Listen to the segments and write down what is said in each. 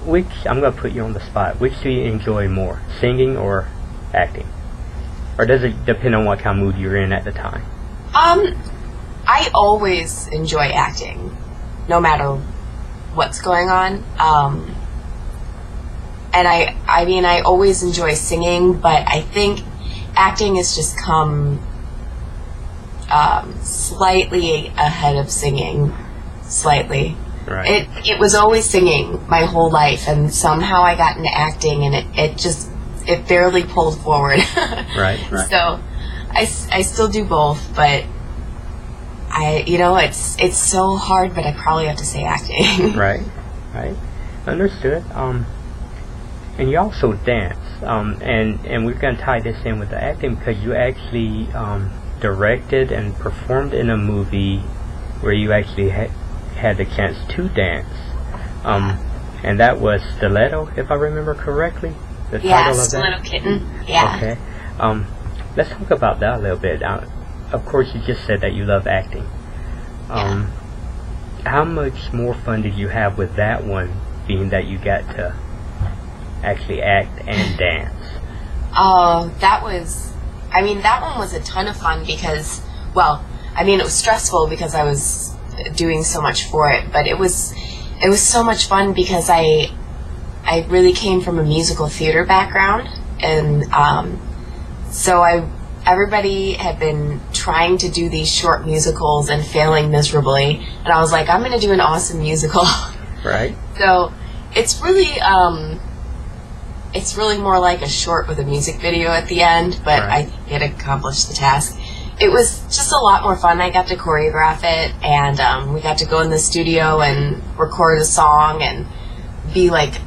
which, I'm going to put you on the spot, which do you enjoy more, singing or acting? Or does it depend on what kind of mood you're in at the time? I always enjoy acting, no matter what's going on. And I mean, I always enjoy singing, but I think acting has just come slightly ahead of singing, slightly. Right. It was always singing my whole life, and somehow I got into acting, and it barely pulled forward. Right. So I still do both, but it's so hard, but I probably have to say acting. Right. Understood. And you also dance, and we're going to tie this in with the acting because you actually directed and performed in a movie where you actually had the chance to dance, and that was Stiletto, if I remember correctly. The title of Stiletto that? Kitten. Yeah. Okay. Let's talk about that a little bit. Of course, you just said that you love acting. How much more fun did you have with that one, being that you got to actually act and dance? That one was a ton of fun because, it was stressful because I was doing so much for it, but it was so much fun because I really came from a musical theater background, and everybody had been trying to do these short musicals and failing miserably, and I was like, I'm going to do an awesome musical. Right. So it's really more like a short with a music video at the end, but right. I think it accomplished the task. It was just a lot more fun. I got to choreograph it, and we got to go in the studio and record a song and be like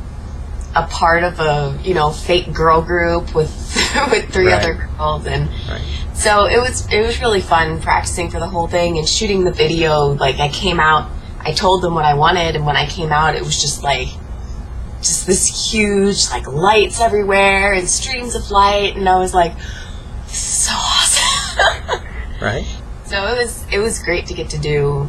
a part of a fake girl group with three right. other girls, and right. so it was really fun practicing for the whole thing and shooting the video. Like, I came out, I told them what I wanted, and when I came out, it was just this huge, like, lights everywhere and streams of light, and I was like, this is so awesome. Right. So it was great to get to do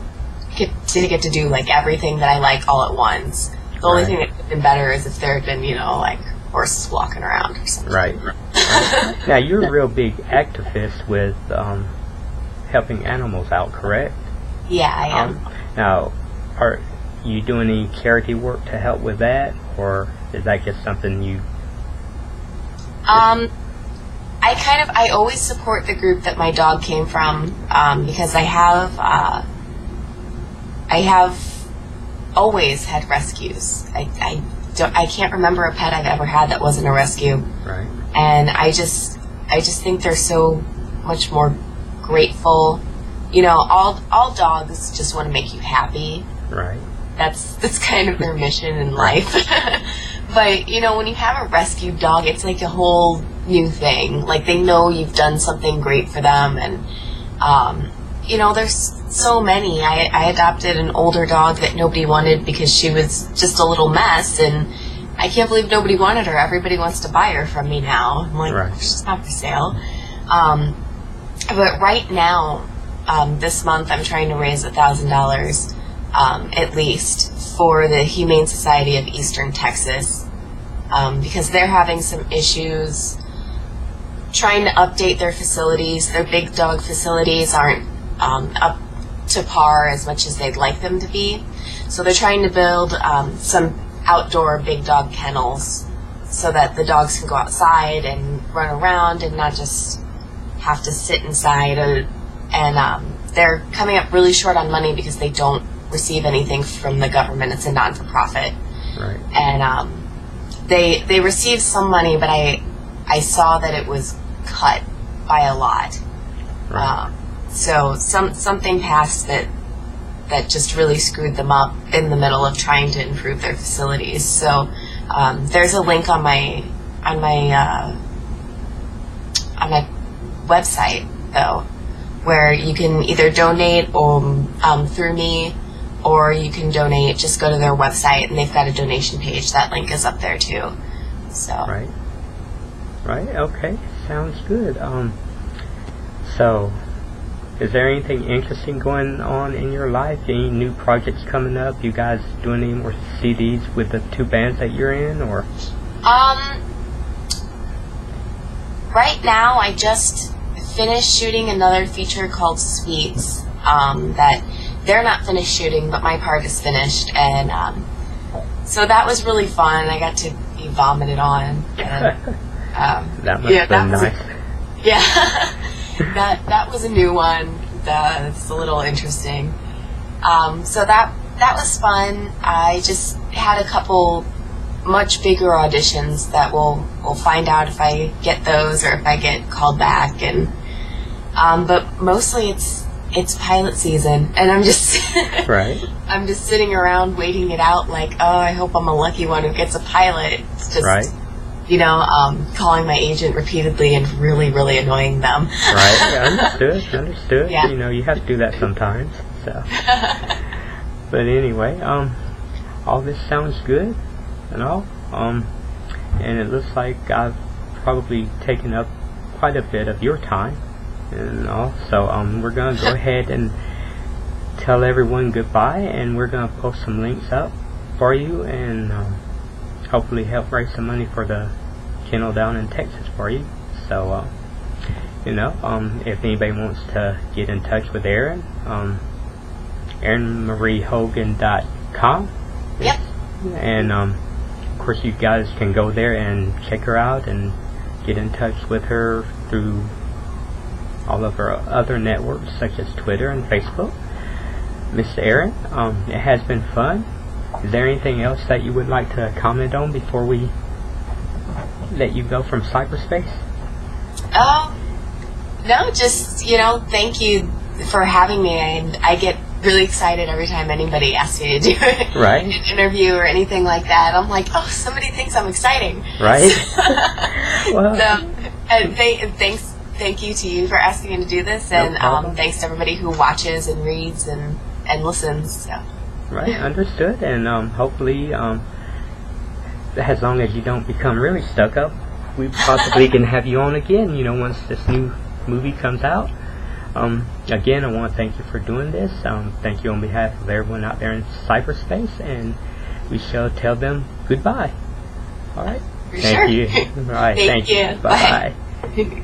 like everything that I like all at once. The only thing that could have been better is if there had been, like, horses walking around or something. Right. Now, you're a real big activist with helping animals out, correct? Yeah, I am. Now, are you doing any charity work to help with that, or is that just something you... I always support the group that my dog came from, because I have always had rescues. I can't remember a pet I've ever had that wasn't a rescue. Right. And I just think they're so much more grateful. All dogs just want to make you happy. Right. That's kind of their mission in life. But, when you have a rescued dog, it's like a whole new thing. Like, they know you've done something great for them, and there's so many. I adopted an older dog that nobody wanted because she was just a little mess, and I can't believe nobody wanted her. Everybody wants to buy her from me now. I'm like, right. She's not for sale. But right now, this month, I'm trying to raise $1,000 at least for the Humane Society of Eastern Texas, because they're having some issues trying to update their facilities. Their big dog facilities aren't up to par as much as they'd like them to be. So they're trying to build some outdoor big dog kennels so that the dogs can go outside and run around and not just have to sit inside. And they're coming up really short on money because they don't receive anything from the government. It's a non-for-profit. Right. And they received some money, but I saw that it was cut by a lot. Right. So something passed that just really screwed them up in the middle of trying to improve their facilities. So there's a link on my website, though, where you can either donate or through me, or you can donate. Just go to their website, and they've got a donation page. That link is up there too. So Right. Okay. Sounds good. So is there anything interesting going on in your life? Any new projects coming up? You guys doing any more CDs with the 2 bands that you're in, or? Right now, I just finished shooting another feature called Sweets. That they're not finished shooting, but my part is finished, and so that was really fun. I got to be vomited on. And, that must have been nice. That was a new one. It's a little interesting. So that was fun. I just had a couple much bigger auditions that we'll find out if I get those or if I get called back. And but mostly it's pilot season, and I'm just right. I'm just sitting around waiting it out. Like, oh, I hope I'm a lucky one who gets a pilot. It's just right. Calling my agent repeatedly and really, really annoying them. Right, understood. Yeah. You have to do that sometimes. So, but anyway, all this sounds good, and all. And it looks like I've probably taken up quite a bit of your time, and all. So, we're gonna go ahead and tell everyone goodbye, and we're gonna post some links up for you, and hopefully help raise some money for the kennel down in Texas for you. So, if anybody wants to get in touch with Erin, ErinMarieHogan.com. Yep. And, of course, you guys can go there and check her out and get in touch with her through all of her other networks, such as Twitter and Facebook. Miss Erin, it has been fun. Is there anything else that you would like to comment on before we let you go from cyberspace? No, just, thank you for having me. And I get really excited every time anybody asks me to do right. an interview or anything like that. I'm like, oh, somebody thinks I'm exciting. Right. Well, and thank you to you for asking me to do this. And thanks to everybody who watches and reads and listens. So. Right, understood, and hopefully, as long as you don't become really stuck up, we possibly can have you on again, once this new movie comes out. Again, I want to thank you for doing this. Thank you on behalf of everyone out there in cyberspace, and we shall tell them goodbye. All right? For Thank sure. you. All right, Thank you. Bye. Bye.